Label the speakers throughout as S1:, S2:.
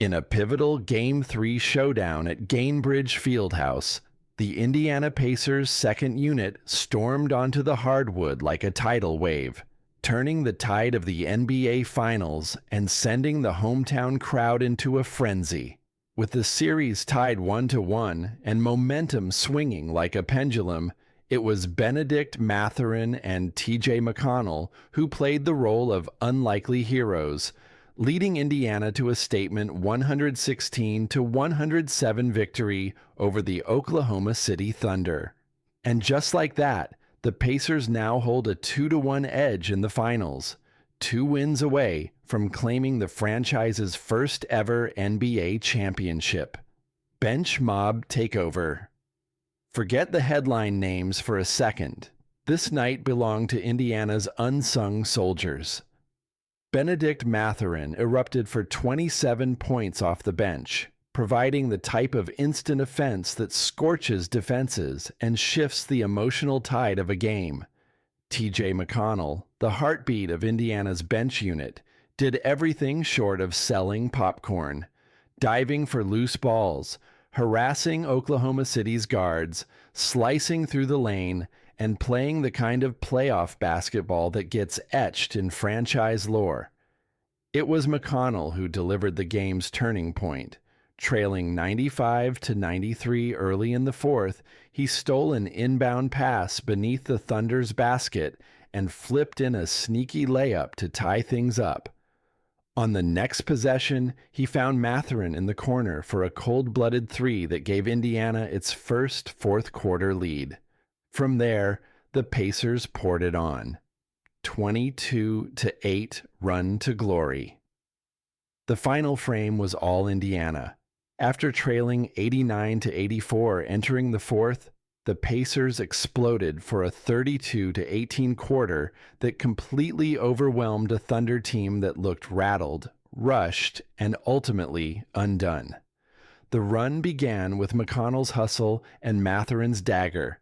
S1: In a pivotal Game 3 showdown at Gainbridge Fieldhouse, the Indiana Pacers' second unit stormed onto the hardwood like a tidal wave, turning the tide of the NBA Finals and sending the hometown crowd into a frenzy. With the series tied 1-1 and momentum swinging like a pendulum, it was Bennedict Mathurin and TJ McConnell who played the role of unlikely heroes, leading Indiana to a statement 116-107 victory over the Oklahoma City Thunder. And just like that, the Pacers now hold a 2-1 edge in the finals, 2 wins away from claiming the franchise's first ever NBA championship. Bench Mob Takeover. Forget the headline names for a second. This night belonged to Indiana's unsung soldiers. Bennedict Mathurin erupted for 27 points off the bench, providing the type of instant offense that scorches defenses and shifts the emotional tide of a game. TJ McConnell, the heartbeat of Indiana's bench unit, did everything short of selling popcorn, diving for loose balls, harassing Oklahoma City's guards, slicing through the lane, and playing the kind of playoff basketball that gets etched in franchise lore. It was McConnell who delivered the game's turning point. Trailing 95-93 early in the fourth, he stole an inbound pass beneath the Thunder's basket and flipped in a sneaky layup to tie things up. On the next possession, he found Mathurin in the corner for a cold-blooded three that gave Indiana its first fourth-quarter lead. From there, the Pacers poured it on. 22-8 run to glory. The final frame was all Indiana. After trailing 89-84 entering the fourth, the Pacers exploded for a 32-18 quarter that completely overwhelmed a Thunder team that looked rattled, rushed, and ultimately undone. The run began with McConnell's hustle and Mathurin's dagger,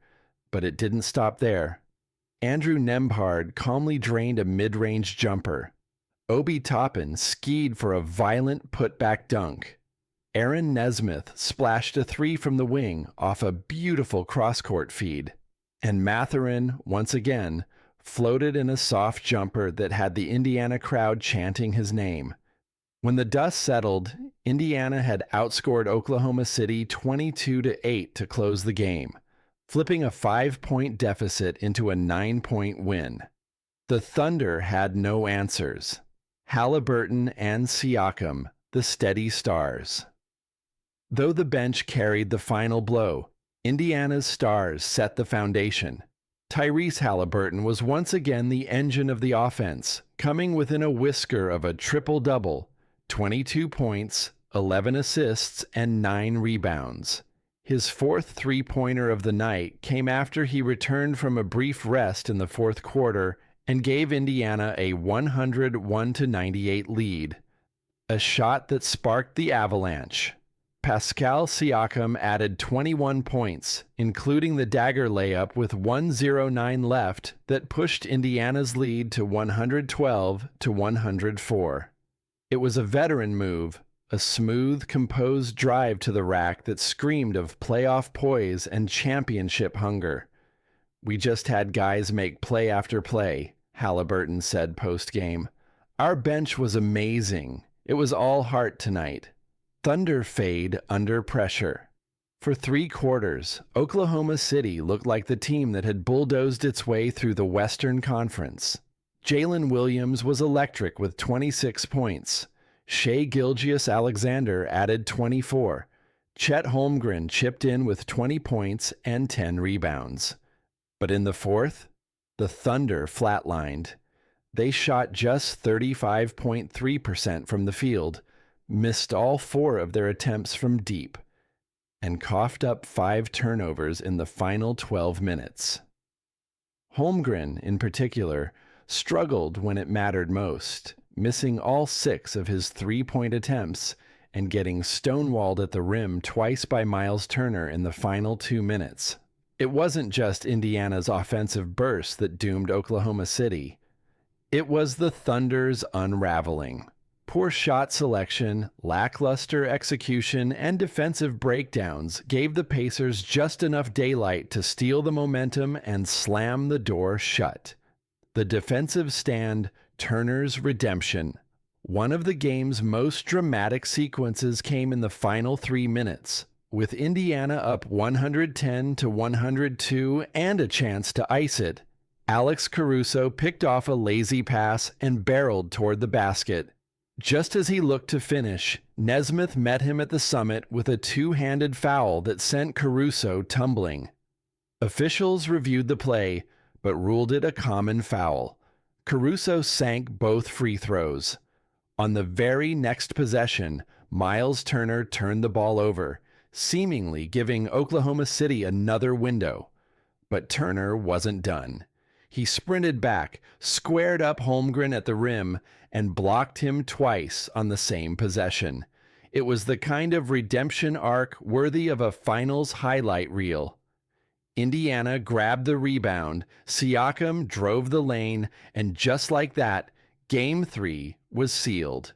S1: but it didn't stop there. Andrew Nembhard calmly drained a mid-range jumper. Obi Toppin skied for a violent putback dunk. Aaron Nesmith splashed a three from the wing off a beautiful cross-court feed. And Mathurin, once again, floated in a soft jumper that had the Indiana crowd chanting his name. When the dust settled, Indiana had outscored Oklahoma City 22-8 to close the game, flipping a 5-point deficit into a 9-point win. The Thunder had no answers. Haliburton and Siakam, the steady stars. Though the bench carried the final blow, Indiana's stars set the foundation. Tyrese Haliburton was once again the engine of the offense, coming within a whisker of a triple-double, 22 points, 11 assists, and 9 rebounds. His fourth three-pointer of the night came after he returned from a brief rest in the fourth quarter and gave Indiana a 101-98 lead. A shot that sparked the avalanche. Pascal Siakam added 21 points, including the dagger layup with 1:09 left that pushed Indiana's lead to 112-104. It was a veteran move, a smooth, composed drive to the rack that screamed of playoff poise and championship hunger. "We just had guys make play after play," Haliburton said post-game. "Our bench was amazing. It was all heart tonight." Thunder fade under pressure. For 3 quarters, Oklahoma City looked like the team that had bulldozed its way through the Western Conference. Jalen Williams was electric with 26 points. Shai Gilgeous-Alexander added 24. Chet Holmgren chipped in with 20 points and 10 rebounds. But in the fourth, the Thunder flatlined. They shot just 35.3% from the field, missed all 4 of their attempts from deep, and coughed up 5 turnovers in the final 12 minutes. Holmgren, in particular, struggled when it mattered most, missing all 6 of his three-point attempts and getting stonewalled at the rim twice by Miles Turner in the final 2 minutes. It wasn't just Indiana's offensive burst that doomed Oklahoma City. It was the Thunder's unraveling. Poor shot selection, lackluster execution, and defensive breakdowns gave the Pacers just enough daylight to steal the momentum and slam the door shut. The defensive stand, Turner's redemption. One of the game's most dramatic sequences came in the final 3 minutes, with Indiana up 110-102 and a chance to ice it. Alex Caruso picked off a lazy pass and barreled toward the basket. Just as he looked to finish, Nesmith met him at the summit with a two-handed foul that sent Caruso tumbling. Officials reviewed the play, but ruled it a common foul. Caruso sank both free throws. On the very next possession, Miles Turner turned the ball over, seemingly giving Oklahoma City another window. But Turner wasn't done. He sprinted back, squared up Holmgren at the rim, and blocked him twice on the same possession. It was the kind of redemption arc worthy of a finals highlight reel. Indiana grabbed the rebound, Siakam drove the lane, and just like that, Game 3 was sealed.